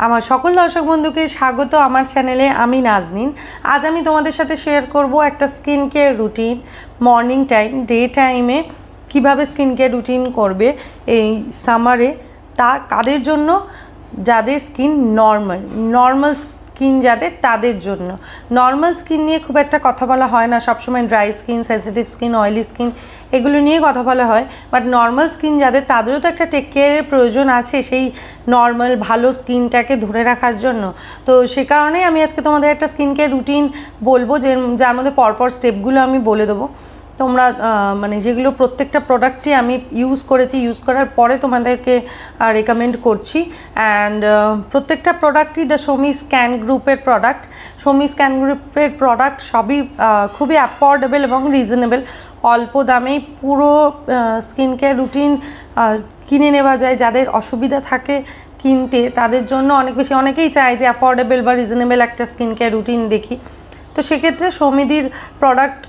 আমার সকল দর্শক বন্ধুকে স্বাগত আমার চ্যানেলে। আমি নাজনীন। আজ আমি তোমাদের সাথে শেয়ার করব একটা skin care routine. Morning time, day টাইমে কীভাবে স্কিন কেয়ার রুটিন করবে এই সামারে, তা কাদের জন্য? যাদের স্কিন নর্মাল স্কিন যাদের, তাদের জন্য। নর্মাল স্কিন নিয়ে খুব একটা কথা বলা হয় না, সবসময় dry skin, sensitive skin, oily skin এগুলো নিয়ে কথা বলা হয়। বাট নর্মাল স্কিন যাদের, তাদেরও তো একটা টেক কেয়ারের প্রয়োজন আছে সেই নর্মাল ভালো স্কিনটাকে ধরে রাখার জন্য। তো সে কারণেই আমি আজকে তোমাদের একটা স্কিন কেয়ার রুটিন বলবো, যার মধ্যে পরপর স্টেপগুলো আমি বলে দেবো। তোমরা মানে যেগুলো প্রত্যেকটা প্রোডাক্টই আমি ইউজ করেছি, ইউজ করার পরে তোমাদেরকে রেকমেন্ড করছি। অ্যান্ড প্রত্যেকটা প্রোডাক্টই দ্য সোমি স্ক্যান গ্রুপের প্রোডাক্ট। সোমি স্ক্যান গ্রুপের প্রোডাক্ট সবই খুবই অ্যাফোর্ডেবল এবং রিজনেবল। অল্প দামেই পুরো স্কিন কেয়ার রুটিন কিনে নেওয়া যায়। যাদের অসুবিধা থাকে কিনতে, তাদের জন্য অনেকেই চায় যে অ্যাফোর্ডেবল বা রিজনেবল একটা স্কিন কেয়ার রুটিন দেখি। তো সেক্ষেত্রে সৌমিদির প্রোডাক্ট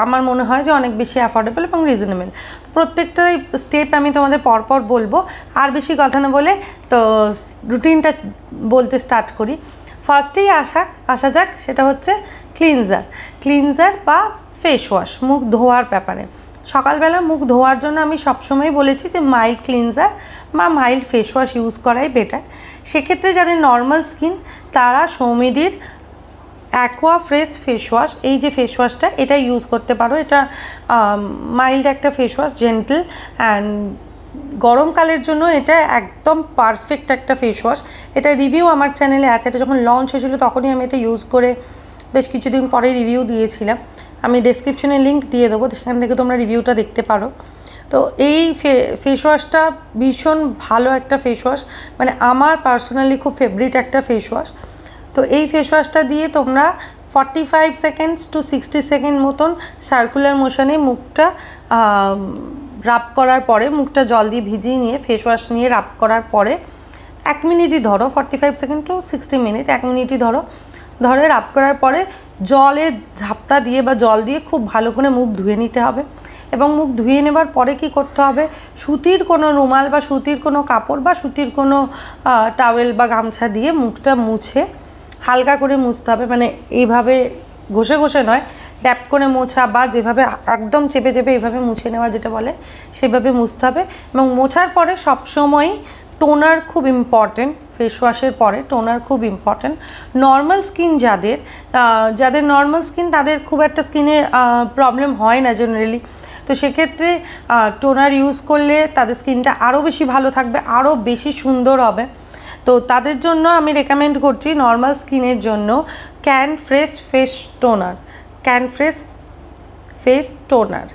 আমার মনে হয় যে অনেক বেশি অ্যাফোর্ডেবল এবং রিজনেবল। প্রত্যেকটা স্টেপ আমি তোমাদের পরপর বলবো। আর বেশি কথা না বলে তো রুটিনটা বলতে স্টার্ট করি। ফার্স্টেই আসা যাক, সেটা হচ্ছে ক্লিনজার বা ফেস ওয়াশ, মুখ ধোয়ার ব্যাপারে। সকালবেলা মুখ ধোয়ার জন্য আমি সবসময় বলেছি যে মাইল্ড ক্লিনজার বা মাইল্ড ফেস ওয়াশ ইউজ করাই বেটার। সেক্ষেত্রে যাদের নর্মাল স্কিন, তারা সৌমিদির অ্যাকোয়া ফ্রেশ ফেস ওয়াশ, এই যে ফেস ওয়াশটা, এটা ইউজ করতে পারো। এটা মাইল্ড একটা ফেস ওয়াশ, জেন্টল অ্যান্ড গরমকালের জন্য এটা একদম পারফেক্ট একটা ফেস ওয়াশ। এটা রিভিউ আমার চ্যানেলে আছে। এটা যখন লঞ্চ হয়েছিল তখনই আমি এটা ইউজ করে বেশ কিছুদিন পরে রিভিউ দিয়েছিলাম। আমি ডেসক্রিপশনে লিঙ্ক দিয়ে দেবো, সেখান থেকে তোমরা রিভিউটা দেখতে পারো। তো এই ফেস ওয়াশটা ভীষণ ভালো একটা ফেস ওয়াশ, মানে আমার পার্সোনালি খুব ফেভারিট একটা ফেস ওয়াশ। তো এই ফেস ওয়াশটা দিয়ে তোমরা 45 সেকেন্ডস টু 60 সেকেন্ড মতন সার্কুলার মোশনে মুখটা রাব করার পরে, মুখটা জল দিয়ে ভিজিয়ে নিয়ে ফেস ওয়াশ নিয়ে রাব করার পরে 1 মিনিটই ধরো, 45 সেকেন্ড টু 60 মিনিট, 1 মিনিটই ধরে রাব করার পরে জলের ঝাপটা দিয়ে বা জল দিয়ে খুব ভালো করে মুখ ধুয়ে নিতে হবে। এবং মুখ ধুয়ে নেবার পরে কি করতে হবে, সুতির কোনো রুমাল বা সুতির কোনো কাপড় বা সুতির কোনো টাওয়েল বা গামছা দিয়ে মুখটা মুছে হালকা করে মুছতে হবে। মানে এইভাবে ঘষে নয়, ট্যাপ করে মোছা বা যেভাবে একদম চেপে এইভাবে মুছে নেওয়া যেটা বলে, সেভাবে মুছতে হবে। এবং মোছার পরে সবসময় টোনার খুব ইম্পর্টেন্ট। ফেস ওয়াশের পরে টোনার খুব ইম্পর্টেন্ট। নর্মাল স্কিন যাদের নর্মাল স্কিন, তাদের খুব একটা স্কিনে প্রবলেম হয় না জেনারেলি। তো সেক্ষেত্রে টোনার ইউজ করলে তাদের স্কিনটা আরও বেশি ভালো থাকবে, আরও বেশি সুন্দর হবে। তো তাদের জন্য আমি রেকমেন্ড করছি নর্মাল স্কিনের জন্য ক্যান ফ্রেশ ফেস টোনার।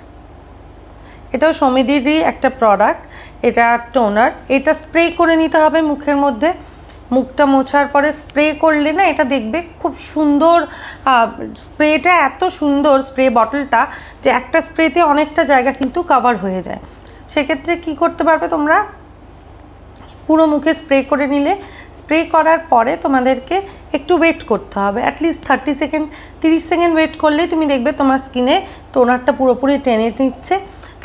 এটাও সমিদিরই একটা প্রোডাক্ট। এটা টোনার, এটা স্প্রে করে নিতে হবে মুখের মধ্যে। মুখটা মোছার পরে স্প্রে করলে না, এটা দেখবে খুব সুন্দর। স্প্রেটা এত সুন্দর, স্প্রে বটলটা, যে একটা স্প্রেতে অনেকটা জায়গা কিন্তু কভার হয়ে যায়। সেক্ষেত্রে কি করতে পারবে তোমরা, পুরো মুখে স্প্রে করে নিলে, স্প্রে করার পরে তোমাদেরকে একটু ওয়েট করতে হবে, অ্যাটলিস্ট 30 সেকেন্ড ওয়েট করলেই তুমি দেখবে তোমার স্কিনে টোনারটা পুরোপুরি টেনে নিচ্ছে।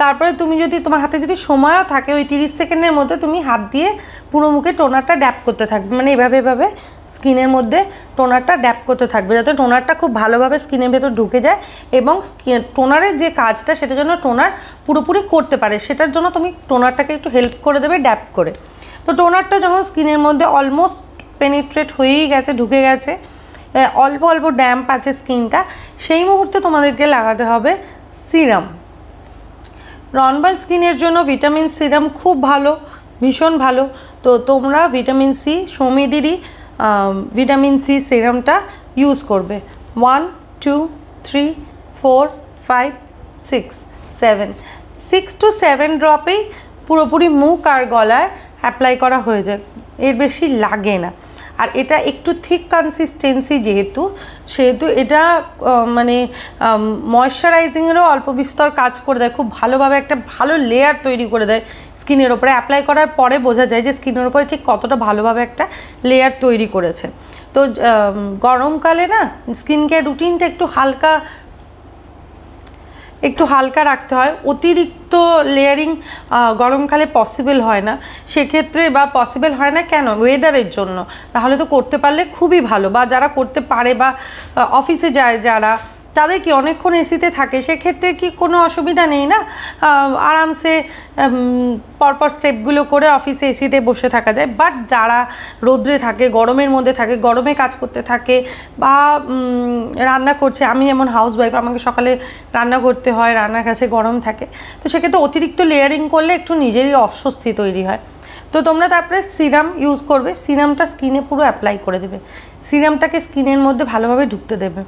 তারপরে তুমি যদি, তোমার হাতে যদি সময়ও থাকে, ওই 30 সেকেন্ডের মধ্যে তুমি হাত দিয়ে পুরো মুখে টোনারটা ড্যাপ করতে থাকবে। মানে এভাবে স্কিনের মধ্যে টোনারটা ড্যাপ করতে থাকবে, যাতে টোনারটা খুব ভালোভাবে স্কিনের ভেতর ঢুকে যায় এবং টোনারের যে কাজটা, সেটা যেন টোনার পুরোপুরি করতে পারে, সেটার জন্য তুমি টোনারটাকে একটু হেল্প করে দেবে ড্যাপ করে। তো টোনারটা যখন স্কিনের মধ্যে অলমোস্ট পেনিট্রেট হয়েই গেছে, ঢুকে গেছে, অল্প ড্যাম্প আছে স্কিনটা, সেই মুহূর্তে তোমাদেরকে লাগাতে হবে সিরাম। নর্মাল স্কিনের জন্য ভিটামিন সিরাম খুব ভালো, ভীষণ ভালো। তো তোমরা ভিটামিন সি, সৌমিদিরই ভিটামিন সি সিরামটা ইউজ করবে। 1 2 3 4 5 6 7 6 to 7 ড্রপেই পুরোপুরি মুখ আর গলায় অ্যাপ্লাই করা হয়ে যায়, এর বেশি লাগে না। আর এটা একটু থিক কনসিস্টেন্সি সেহেতু এটা মানে ময়শ্চারাইজিংয়েরও অল্প বিস্তর কাজ করে দেয়, খুব ভালোভাবে একটা ভালো লেয়ার তৈরি করে দেয় স্কিনের ওপরে। অ্যাপ্লাই করার পরে বোঝা যায় যে স্কিনের ওপরে ঠিক কতটা ভালোভাবে একটা লেয়ার তৈরি করেছে। তো গরমকালে না স্কিন কেয়ার রুটিনটা একটু হালকা, একটু হালকা রাখতে হয়, অতিরিক্ত লেয়ারিং গরমকালে পসিবল হয় না, সেক্ষেত্রে বা পসিবল হয় না কেন, ওয়েদারের জন্য, তাহলে তো করতে পারলে খুবই ভালো, বা যারা করতে পারে বা অফিসে যায় যারা, তাদের কি অনেকক্ষণ এসিতে থাকে, সেক্ষেত্রে কি কোনো অসুবিধা নেই না, আরামসে পরপর স্টেপগুলো করে অফিসে এসিতে বসে থাকা যায়। বাট যারা রোদ্রে থাকে, গরমের মধ্যে থাকে, গরমে কাজ করতে থাকে, বা রান্না করছে, আমি যেমন হাউসওয়াইফ, আমাকে সকালে রান্না করতে হয়, রান্নার কাছে গরম থাকে, তো সেক্ষেত্রে অতিরিক্ত লেয়ারিং করলে একটু নিজেরই অস্বস্তি তৈরি হয়। তো তোমরা তারপরে সিরাম ইউজ করবে, সিরামটা স্কিনে পুরো অ্যাপ্লাই করে দেবে, সিরামটাকে স্কিনের মধ্যে ভালোভাবে ঢুকতে দেবে।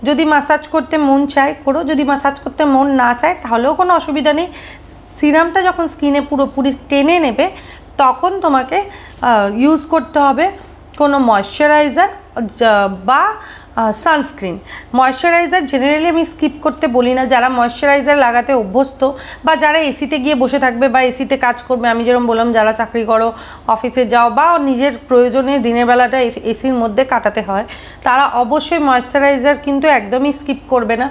যদি মাসাজ করতে মন চায় করো, যদি মাসাজ করতে মন না চায় তাহলেও কোনো অসুবিধা নেই। সিরামটা যখন স্কিনে পুরোপুরি টেনে নেবে তখন তোমাকে ইউজ করতে হবে কোনো ময়শ্চারাইজার বা সানস্ক্রিন। ময়শ্চারাইজার জেনারেলি আমি স্কিপ করতে বলি না, যারা ময়শ্চারাইজার লাগাতে অভ্যস্ত বা যারা এসিতে গিয়ে বসে থাকবে বা এসিতে কাজ করবে, আমি যেরকম বললাম যারা চাকরি করো, অফিসে যাও, বা নিজের প্রয়োজনে দিনের বেলাটা এসির মধ্যে কাটাতে হয়, তারা অবশ্যই ময়শ্চারাইজার কিন্তু একদমই স্কিপ করবে না।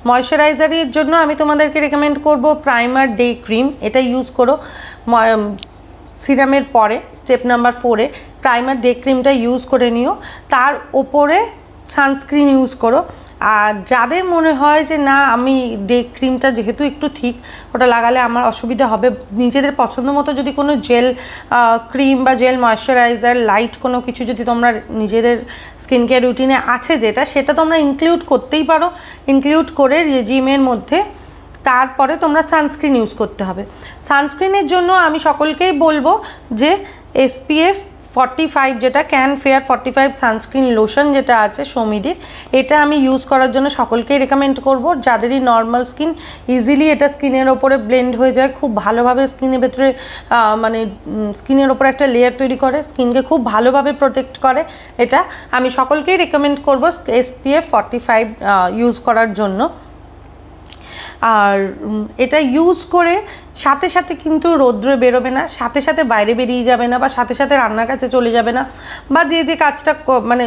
ময়শ্চারাইজারের জন্য আমি তোমাদেরকে রেকমেন্ড করব প্রাইমার ডে ক্রিম, এটা ইউজ করো সিরামের পরে, স্টেপ নাম্বার 4-এ প্রাইমার ডে ক্রিমটা ইউজ করে নিও, তার ওপরে সানস্ক্রিন ইউজ করো। আর যাদের মনে হয় যে না আমি ডে ক্রিমটা যেহেতু একটু ঠিক, ওটা লাগালে আমার অসুবিধা হবে, নিজেদের পছন্দ মতো যদি কোনো জেল ক্রিম বা জেল ময়শ্চারাইজার লাইট কোনো কিছু যদি তোমরা নিজেদের স্কিন কেয়ার রুটিনে আছে যেটা, সেটা তোমরা ইনক্লুড করতেই পারো। ইনক্লুড করে রেজিমের মধ্যে তারপরে তোমরা সানস্ক্রিন ইউজ করতে হবে। সানস্ক্রিনের জন্য আমি সকলকেই বলবো যে SPF 45 যেটা ক্যান ফেয়ার 45 সানস্ক্রিন লোশন যেটা আছে সৌমিদির, এটা আমি ইউজ করার জন্য সকলকেই রেকমেন্ড করব। যাদেরই নর্মাল স্কিন, ইজিলি এটা স্কিনের ওপরে ব্লেন্ড হয়ে যায়, খুব ভালোভাবে স্কিনের ভেতরে মানে স্কিনের ওপরে একটা লেয়ার তৈরি করে, স্কিনকে খুব ভালোভাবে প্রোটেক্ট করে, এটা আমি সকলকেই রেকমেন্ড করব SPF 45 ইউজ করার জন্য। আর এটা ইউজ করে সাথে সাথে কিন্তু রৌদ্রে বেরোবে না, সাথে সাথে বাইরে বেরিয়ে যাবে না, বা সাথে সাথে রান্নার কাছে চলে যাবে না, বা যে কাজটা মানে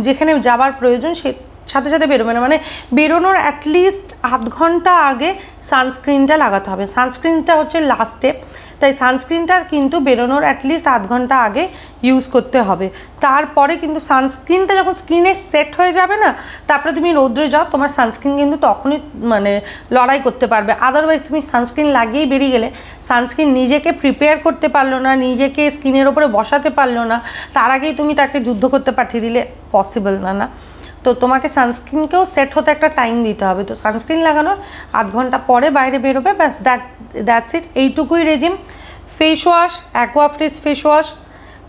যেখানে যাবার প্রয়োজন সে সাথে সাথে বেরোবে না, মানে বেরোনোর অ্যাটলিস্ট আধ ঘন্টা আগে সানস্ক্রিনটা লাগাতে হবে। সানস্ক্রিনটা হচ্ছে লাস্ট স্টেপ, তাই সানস্ক্রিনটা কিন্তু বেরোনোর অ্যাটলিস্ট আধ ঘন্টা আগে ইউজ করতে হবে। তারপরে কিন্তু সানস্ক্রিনটা যখন স্কিনে সেট হয়ে যাবে না, তারপরে তুমি রৌদ্রে যাও, তোমার সানস্ক্রিন কিন্তু তখনই মানে লড়াই করতে পারবে। আদারওয়াইজ তুমি সানস্ক্রিন লাগিয়েই বেরিয়ে গেলে, সানস্ক্রিন নিজেকে প্রিপেয়ার করতে পারলো না, নিজেকে স্কিনের ওপরে বসাতে পারলো না, তার আগেই তুমি তাকে যুদ্ধ করতে পাঠিয়ে দিলে পসিবল না। তো তোমাকে সানস্ক্রিনকেও সেট হতে একটা টাইম দিতে হবে। তো সানস্ক্রিন লাগানোর আধ ঘন্টা পরে বাইরে বেরোবে, ব্যাস দ্যাটস ইট, এইটুকুই regime. Face wash, Aquafresh face wash,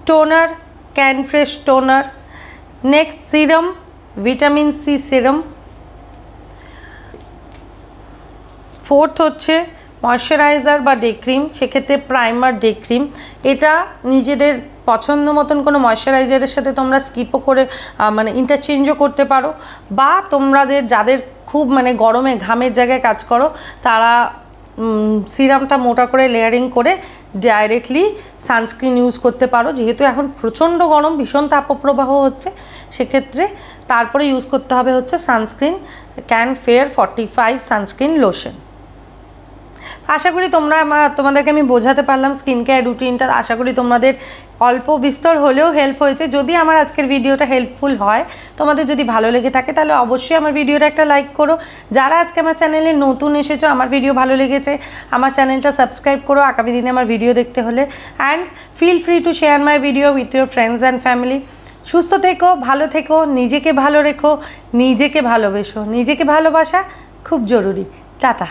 toner, can fresh toner, next serum, vitamin C serum, fourth হচ্ছে ময়শ্চারাইজার বা ডে ক্রিম, সেক্ষেত্রে প্রাইমার ডে ক্রিম। এটা নিজেদের পছন্দ মতন কোনো ময়শ্চারাইজারের সাথে তোমরা স্কিপও করে মানে ইন্টারচেঞ্জও করতে পারো, বা তোমাদের যাদের খুব মানে গরমে ঘামের জায়গায় কাজ করো তারা সিরামটা মোটা করে লেয়ারিং করে ডাইরেক্টলি সানস্ক্রিন ইউজ করতে পারো। যেহেতু এখন প্রচণ্ড গরম, ভীষণ তাপপ্রবাহ হচ্ছে, সেক্ষেত্রে তারপরে ইউজ করতে হবে হচ্ছে sunscreen can fair 45 sunscreen lotion. আশা করি তোমাদেরকে আমি বোঝাতে পারলাম স্কিন কেয়ার রুটিনটা, আশা করি তোমাদের অল্প বিস্তর হলেও হেল্প হয়েছে। যদি আমার আজকের ভিডিওটা হেল্পফুল হয়, তোমাদের যদি ভালো লেগে থাকে, তাহলে অবশ্যই আমার ভিডিওটা একটা লাইক করো। যারা আজকে আমার চ্যানেলে নতুন এসেছো, আমার ভিডিও ভালো লেগেছে, আমার চ্যানেলটা সাবস্ক্রাইব করো আগামী দিনে আমার ভিডিও দেখতে হলে। And feel free to share my video with your friends and family. সুস্থ থেকো, ভালো থেকো, নিজেকে ভালো রেখো, নিজেকে ভালোবেসো, নিজেকে ভালোবাসা খুব জরুরি। টাটা।